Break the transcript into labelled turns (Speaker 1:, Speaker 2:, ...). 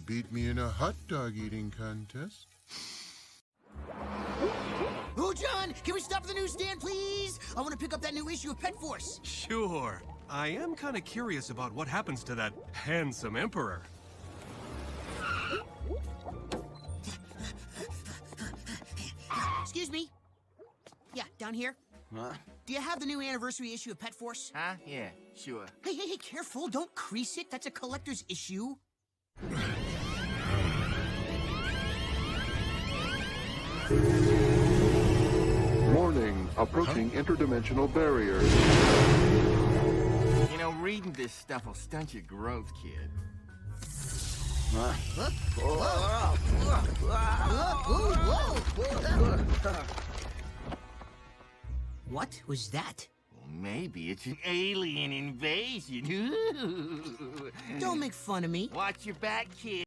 Speaker 1: beat me in a hot dog eating contest.
Speaker 2: Oh, John, can we stop at the newsstand, please? I want to pick up that new issue of Pet Force.
Speaker 3: Sure. I am kind of curious about what happens to that handsome emperor.
Speaker 2: Excuse me. Yeah, down here.
Speaker 4: Huh?
Speaker 2: Do you have the new anniversary issue of Pet Force?
Speaker 4: Huh? Yeah, sure.
Speaker 2: Hey, careful. Don't crease it. That's a collector's issue.
Speaker 5: Warning, approaching interdimensional barrier.
Speaker 4: You know, reading this stuff will stunt your growth, kid.
Speaker 2: What was that?
Speaker 4: Well, maybe it's an alien invasion.
Speaker 2: Don't make fun of me.
Speaker 4: Watch your back, kid.